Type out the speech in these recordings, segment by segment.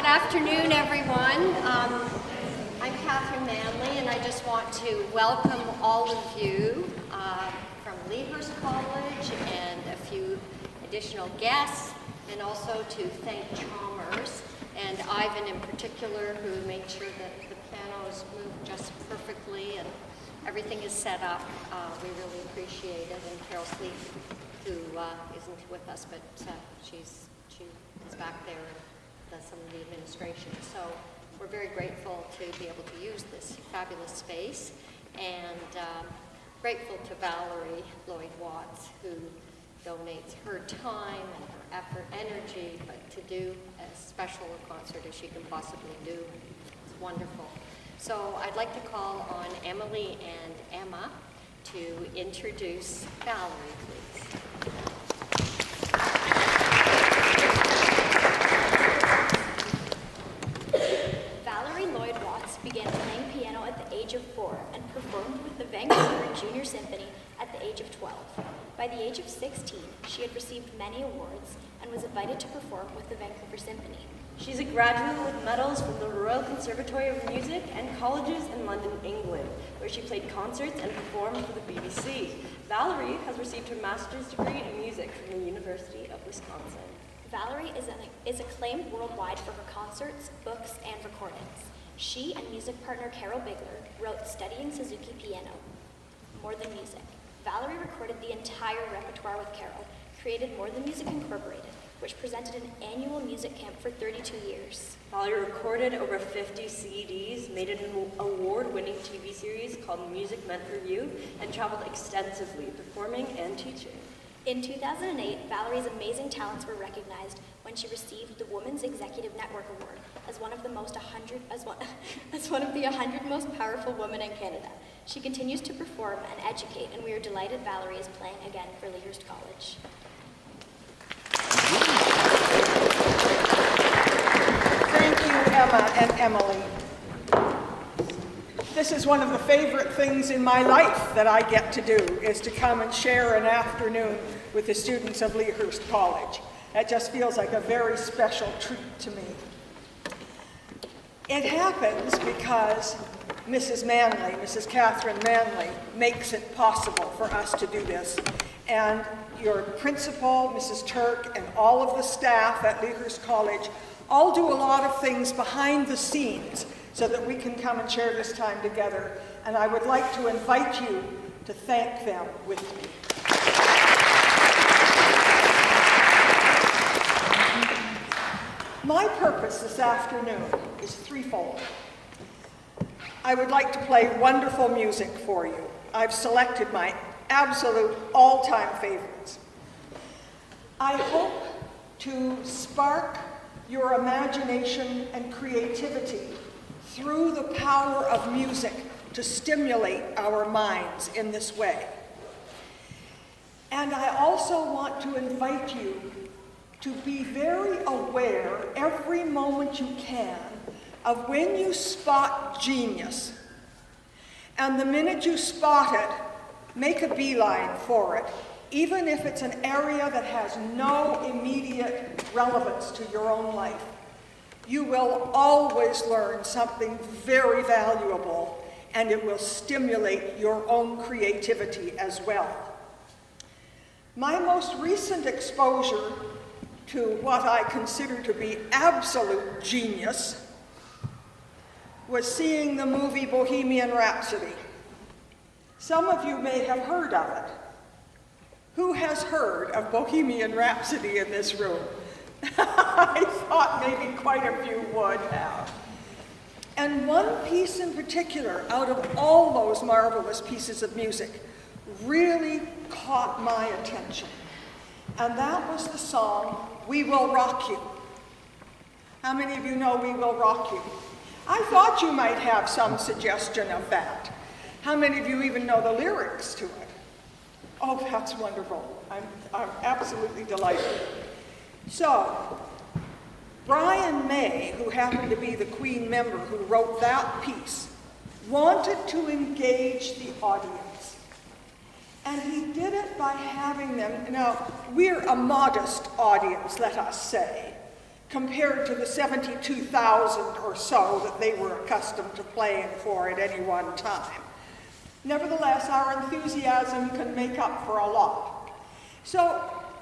Good afternoon, everyone. I'm Catherine Manley, and I just want to welcome all of you from Leahurst College and a few additional guests, and also to thank Chalmers and Ivan in particular, who made sure that the pianos moved just perfectly and everything is set up. We really appreciate it. And Carol Sleep, who isn't with us, but she is back there and does some of the administration. So we're very grateful to be able to use this fabulous space, and grateful to Valery Lloyd Watts, who donates her time and her effort, energy, but to do as special a concert as she can possibly do. It's wonderful. So I'd like to call on Emily and Emma to introduce Valery, please. Valery Lloyd Watts began playing piano at the age of 4 and performed with the Vancouver Junior Symphony at the age of 12. By the age of 16, she had received many awards and was invited to perform with the Vancouver Symphony. She's a graduate with medals from the Royal Conservatory of Music and colleges in London, England, where she played concerts and performed for the BBC. Valery has received her master's degree in music from the University of Wisconsin. Valery is acclaimed worldwide for her concerts, books, and recordings. She and music partner Carol Bigler wrote Studying Suzuki Piano, More Than Music. Valery recorded the entire repertoire with Carol, created More Than Music Incorporated, which presented an annual music camp for 32 years. Valery recorded over 50 CDs, made an award-winning TV series called Music Meant for You, and traveled extensively, performing and teaching. In 2008, Valery's amazing talents were recognized when she received the Women's Executive Network Award as one of the 100 most powerful women in Canada. She continues to perform and educate, and we are delighted Valery is playing again for Leahurst College. Thank you, Emma and Emily. This is one of the favorite things in my life that I get to do, is to come and share an afternoon with the students of Leahurst College. That just feels like a very special treat to me. It happens because Mrs. Manley, Mrs. Catherine Manley, makes it possible for us to do this. And your principal, Mrs. Turk, and all of the staff at Leahurst College all do a lot of things behind the scenes so that we can come and share this time together. And I would like to invite you to thank them with me. My purpose this afternoon is threefold. I would like to play wonderful music for you. I've selected my absolute all-time favorites. I hope to spark your imagination and creativity through the power of music to stimulate our minds in this way. And I also want to invite you to be very aware every moment you can of when you spot genius. And the minute you spot it, make a beeline for it, even if it's an area that has no immediate relevance to your own life. You will always learn something very valuable, and it will stimulate your own creativity as well. My most recent exposure to what I consider to be absolute genius was seeing the movie Bohemian Rhapsody. Some of you may have heard of it. Who has heard of Bohemian Rhapsody in this room? I thought maybe quite a few would have. And one piece in particular, out of all those marvelous pieces of music, really caught my attention. And that was the song, We Will Rock You. How many of you know We Will Rock You? I thought you might have some suggestion of that. How many of you even know the lyrics to it? Oh, that's wonderful. I'm absolutely delighted. So, Brian May, who happened to be the Queen member who wrote that piece, wanted to engage the audience. And he did it by having them, now, we're a modest audience, let us say, compared to the 72,000 or so that they were accustomed to playing for at any one time. Nevertheless, our enthusiasm can make up for a lot. So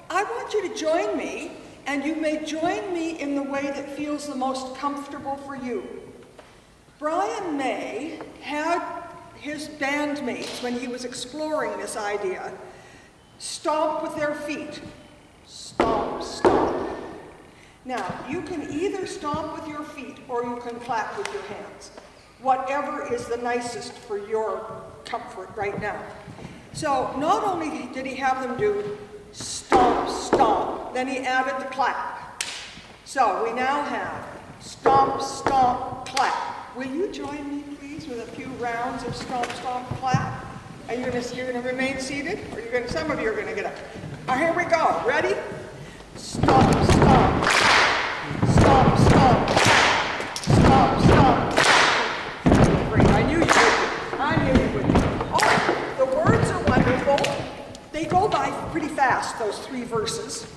I want you to join me, and you may join me in the way that feels the most comfortable for you. Brian May had his bandmates, when he was exploring this idea, stomp with their feet. Stomp, stomp. Now, you can either stomp with your feet or you can clap with your hands. Whatever is the nicest for your comfort right now. So not only did he have them do stomp, stomp, then he added the clap. So we now have stomp, stomp, clap. Will you join me, please, with a few rounds of stomp, stomp, clap? Are you you're gonna remain seated? Or some of you are gonna get up. Here we go. Ready? Stomp, stomp, stomp, stomp, stomp, stomp. Great, I knew you would be. I knew you would be. Oh, the words are wonderful. They go by pretty fast, those 3 verses.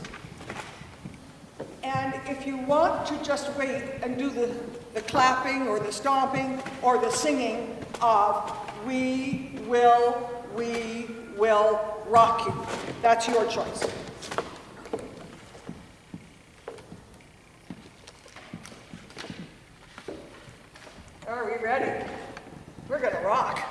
And if you want to just wait and do the clapping or the stomping or the singing of we will rock you, that's your choice. Are we ready? We're gonna rock.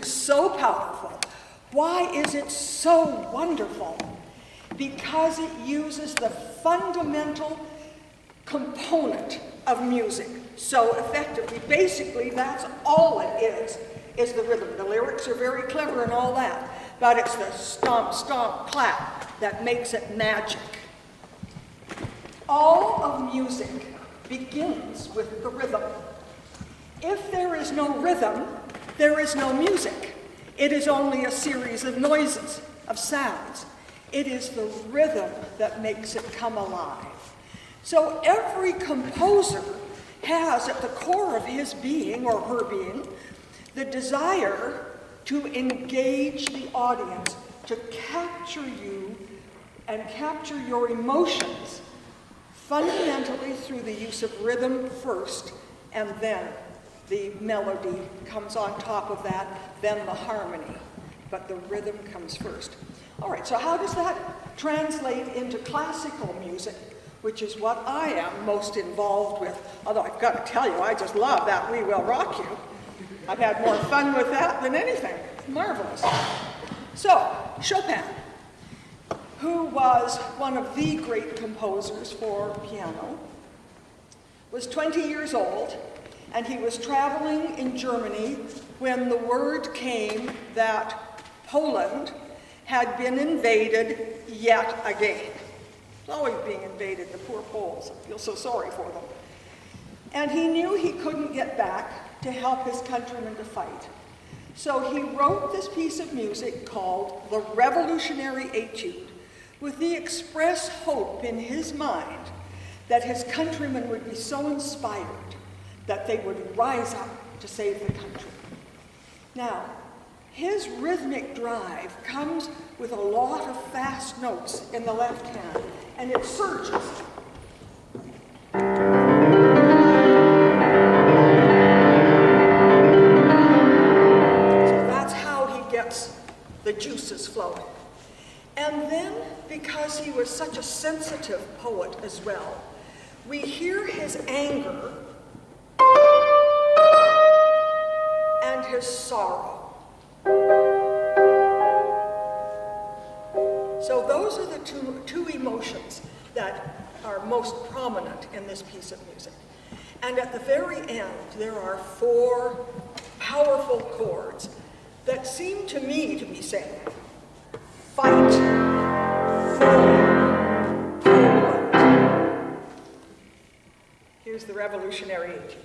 So powerful. Why is it so wonderful? Because it uses the fundamental component of music so effectively. Basically, that's all it is the rhythm. The lyrics are very clever and all that, but it's the stomp, stomp, clap that makes it magic. All of music begins with the rhythm. If there is no rhythm, there is no music. It is only a series of noises, of sounds. It is the rhythm that makes it come alive. So every composer has at the core of his being or her being the desire to engage the audience, to capture you and capture your emotions fundamentally through the use of rhythm first, and then the melody comes on top of that, then the harmony. But the rhythm comes first. All right, so how does that translate into classical music, which is what I am most involved with? Although I've got to tell you, I just love that We Will Rock You. I've had more fun with that than anything. It's marvelous. So, Chopin, who was one of the great composers for piano, was 20 years old, and he was traveling in Germany when the word came that Poland had been invaded yet again. always being invaded, the poor Poles. I feel so sorry for them. And he knew he couldn't get back to help his countrymen to fight. So he wrote this piece of music called The Revolutionary Etude, with the express hope in his mind that his countrymen would be so inspired that they would rise up to save the country. Now, his rhythmic drive comes with a lot of fast notes in the left hand, and it surges. So that's how he gets the juices flowing. And then, because he was such a sensitive poet as well, we hear his anger and his sorrow. So those are the two emotions that are most prominent in this piece of music. And at the very end, there are 4 powerful chords that seem to me to be saying, fight for Poland. Here's the Revolutionary Etude.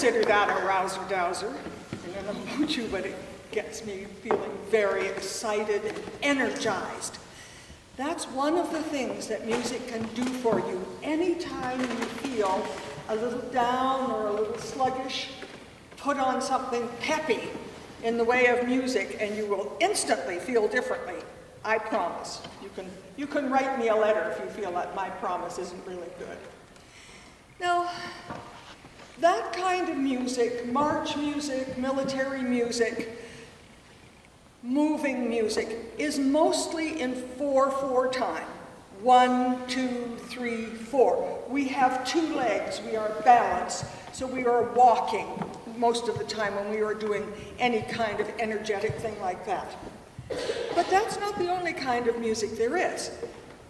consider that a rouser-dowser. I don't know about you, but it gets me feeling very excited and energized. That's one of the things that music can do for you. Anytime you feel a little down or a little sluggish, put on something peppy in the way of music and you will instantly feel differently. I promise. You You can write me a letter if you feel that my promise isn't really good. Now, that kind of music, march music, military music, moving music, is mostly in 4/4 time. 1, 2, 3, 4. We have 2 legs, we are balanced, so we are walking most of the time when we are doing any kind of energetic thing like that. But that's not the only kind of music there is.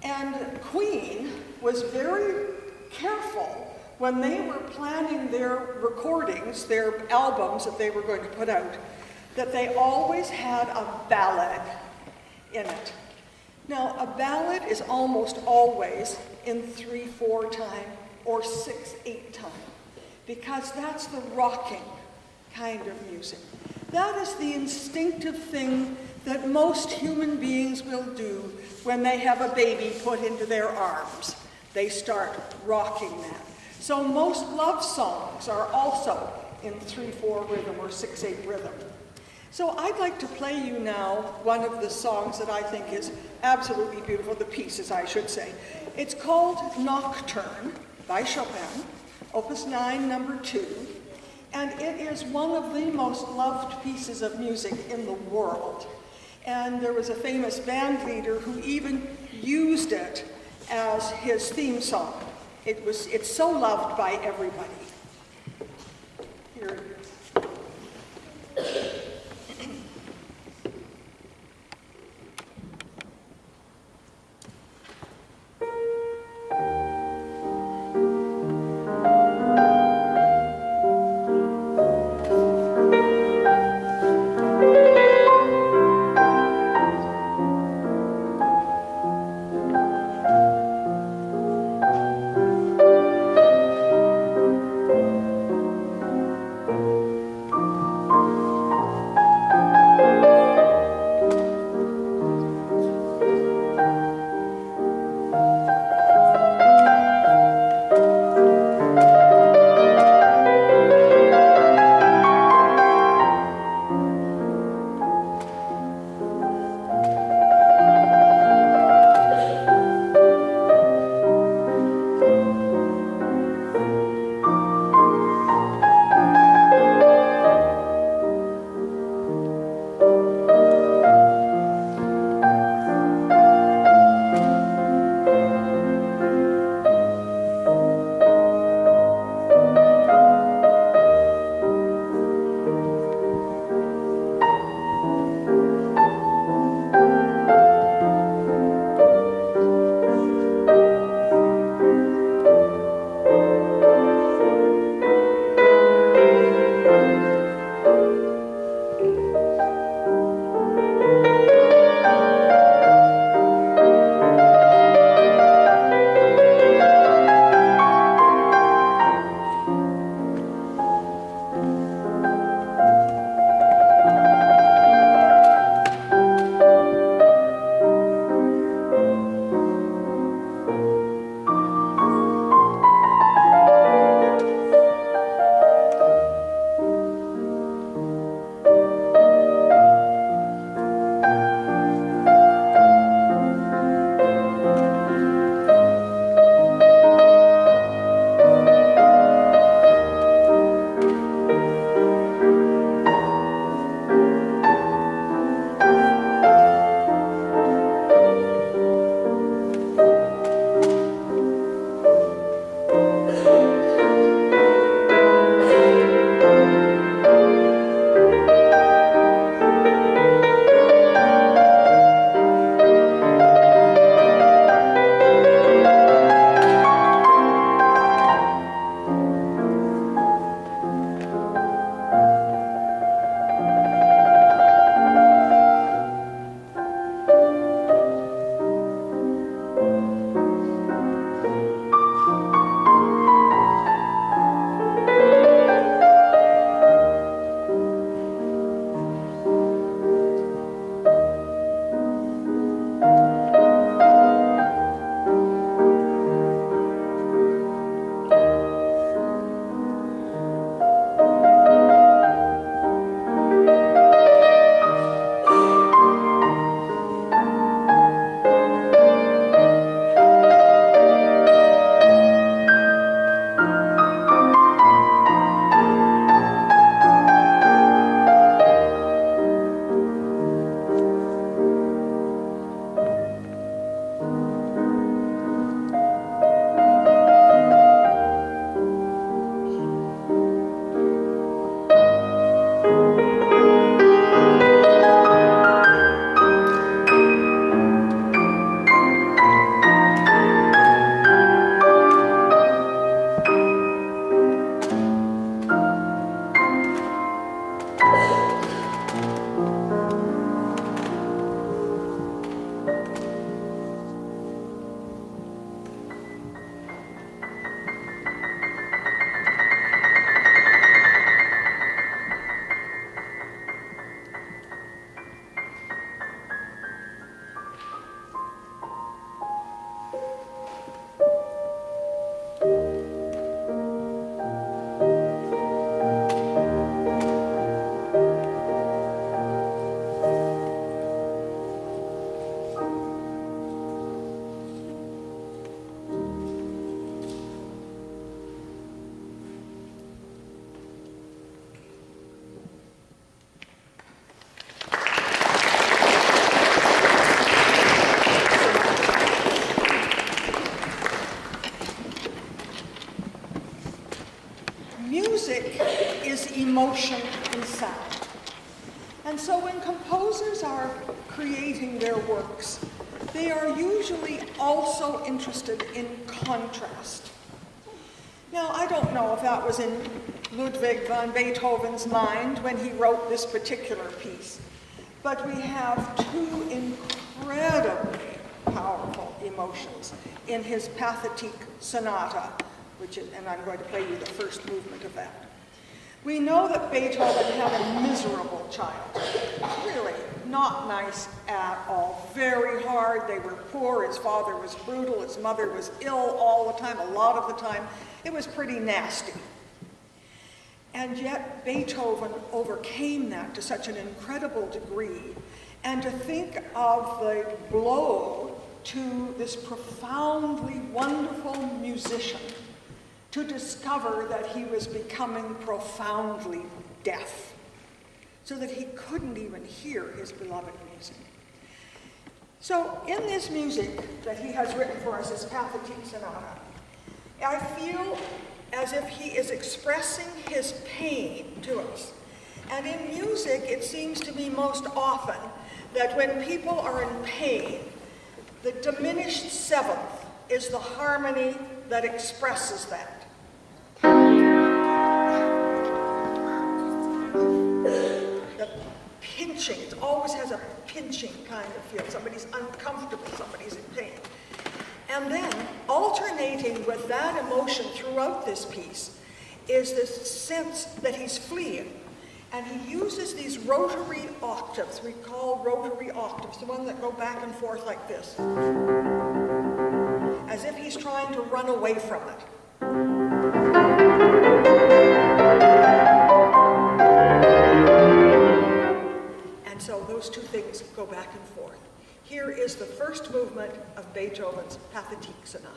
And Queen was very careful when they were planning their recordings, their albums that they were going to put out, that they always had a ballad in it. Now, a ballad is almost always in 3/4 time or 6/8 time, because that's the rocking kind of music. That is the instinctive thing that most human beings will do when they have a baby put into their arms. They start rocking that. So most love songs are also in 3/4 rhythm or 6/8 rhythm. So I'd like to play you now one of the songs that I think is absolutely beautiful, the pieces I should say. It's called Nocturne by Chopin, Opus 9, number 2, and it is one of the most loved pieces of music in the world. And there was a famous band leader who even used it as his theme song. It's so loved by everybody. Here it is. Music is emotion in sound. And so when composers are creating their works, they are usually also interested in contrast. Now, I don't know if that was in Ludwig van Beethoven's mind when he wrote this particular piece, but we have two incredibly powerful emotions in his Pathetique Sonata, and I'm going to play you the first movement of that. We know that Beethoven had a miserable childhood, really not nice at all, very hard. They were poor, his father was brutal, his mother was ill all the time, a lot of the time. It was pretty nasty. And yet Beethoven overcame that to such an incredible degree. And to think of the blow to this profoundly wonderful musician to discover that he was becoming profoundly deaf, so that he couldn't even hear his beloved music. So in this music that he has written for us, his Pathetique Sonata, I feel as if he is expressing his pain to us. And in music, it seems to me most often that when people are in pain, the diminished seventh is the harmony that expresses that. The pinching, it always has a pinching kind of feel. Somebody's uncomfortable, somebody's in pain. And then, alternating with that emotion throughout this piece is this sense that he's fleeing. And he uses these rotary octaves, we call rotary octaves, the ones that go back and forth like this, as if he's trying to run away from it. And so those two things go back and forth. Here is the first movement of Beethoven's Pathetique Sonata.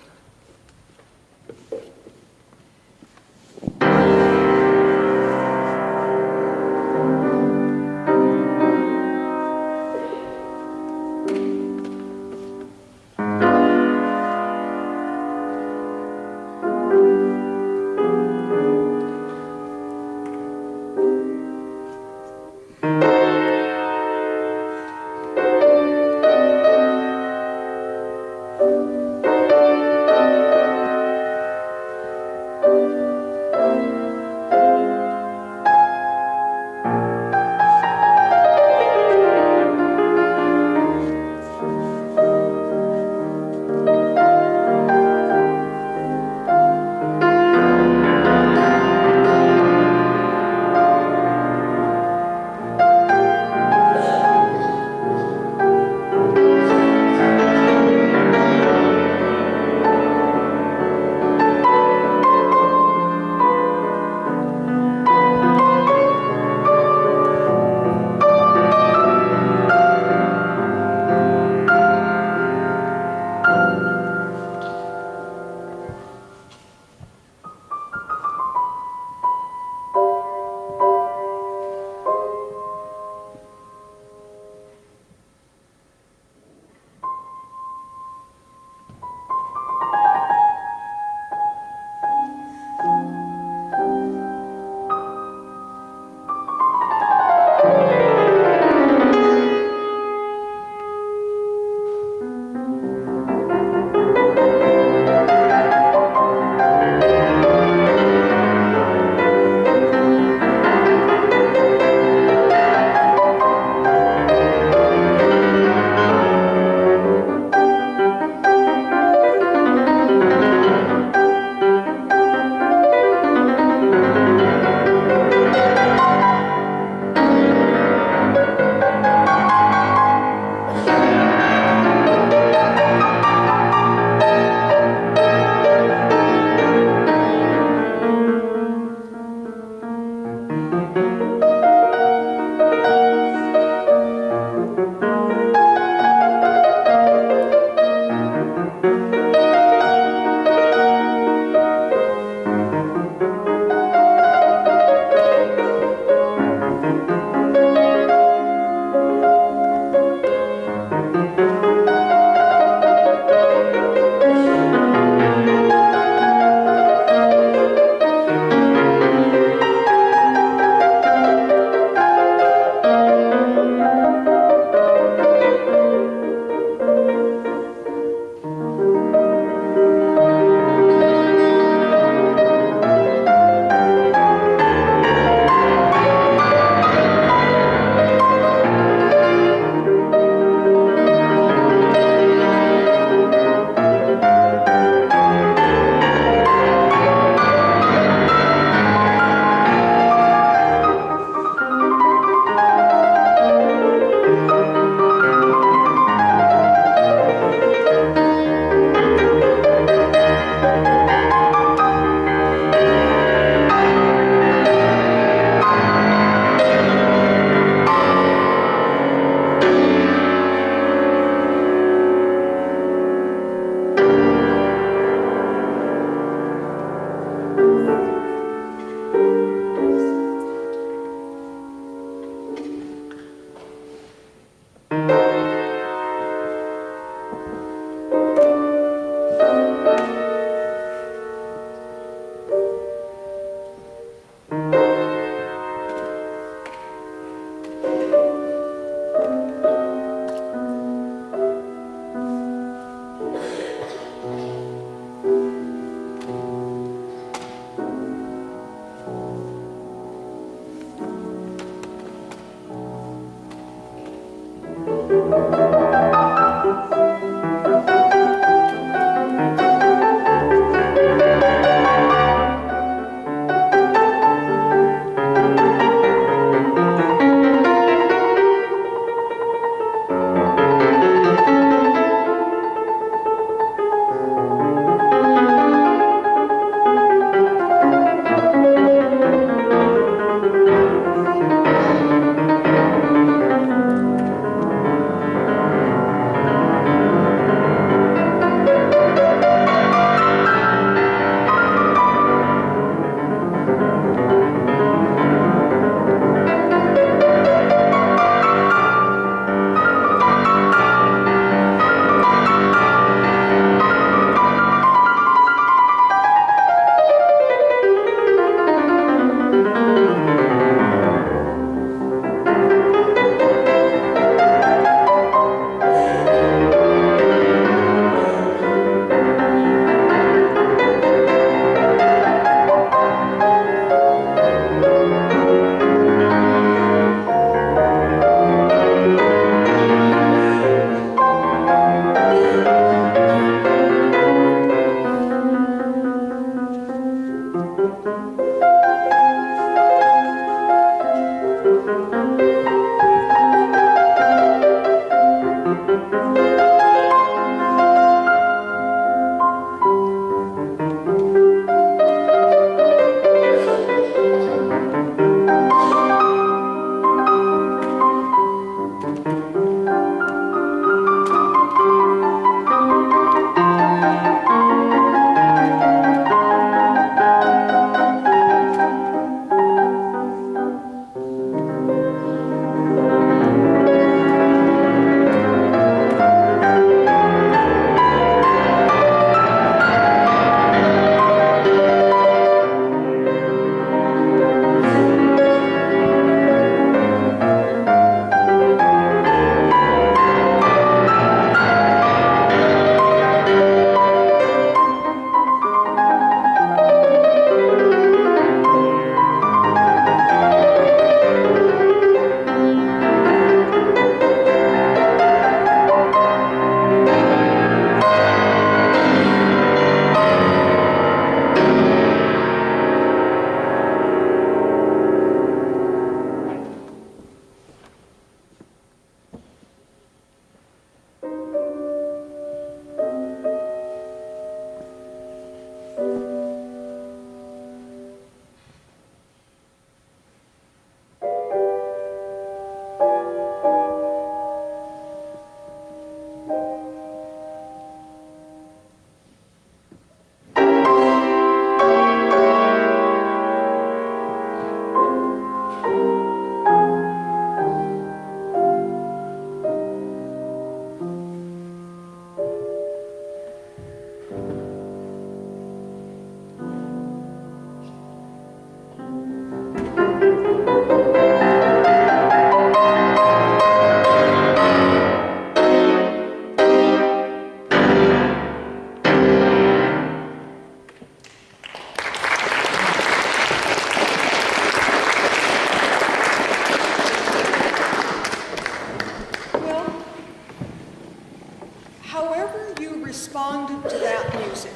responded to that music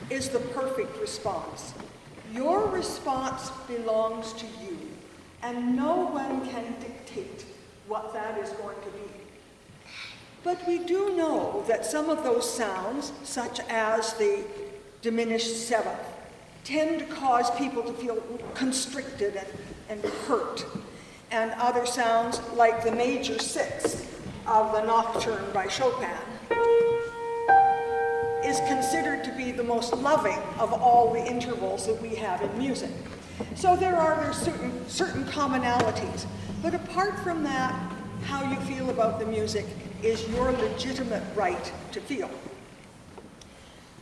is the perfect response. Your response belongs to you, and no one can dictate what that is going to be. But we do know that some of those sounds, such as the diminished seventh, tend to cause people to feel constricted and hurt. And other sounds, like the major sixth of the Nocturne by Chopin, is considered to be the most loving of all the intervals that we have in music. So there are certain commonalities. But apart from that, how you feel about the music is your legitimate right to feel.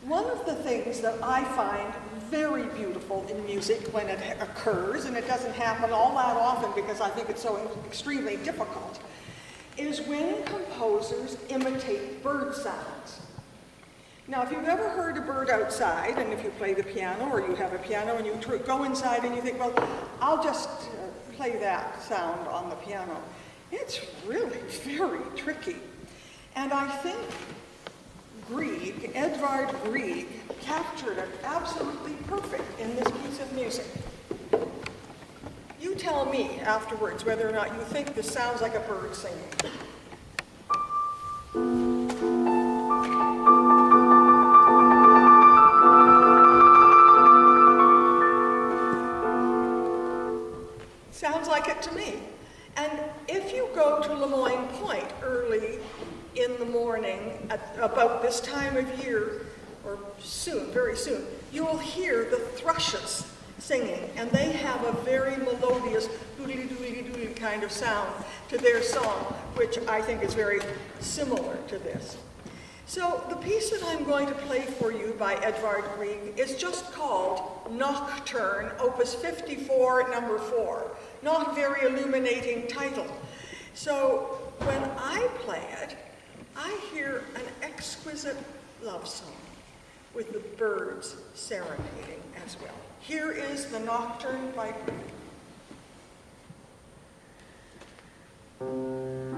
One of the things that I find very beautiful in music when it occurs, and it doesn't happen all that often because I think it's so extremely difficult, is when composers imitate bird sounds. Now, if you've ever heard a bird outside, and if you play the piano, or you have a piano, and you go inside and you think, well, I'll just play that sound on the piano. It's really very tricky. And I think Edvard Grieg, captured it absolutely perfect in this piece of music. You tell me afterwards whether or not you think this sounds like a bird singing. Sounds like it to me. And if you go to Lemoyne Point early in the morning at about this time of year, or soon, very soon, you will hear the thrushes singing, and they have a very melodious doodly-doodly-doodly kind of sound to their song, which I think is very similar to this. So the piece that I'm going to play for you by Edvard Grieg is just called Nocturne, Opus 54, number 4. Not a very illuminating title. So when I play it, I hear an exquisite love song with the birds serenading as well. Here is the Nocturne by Grieg.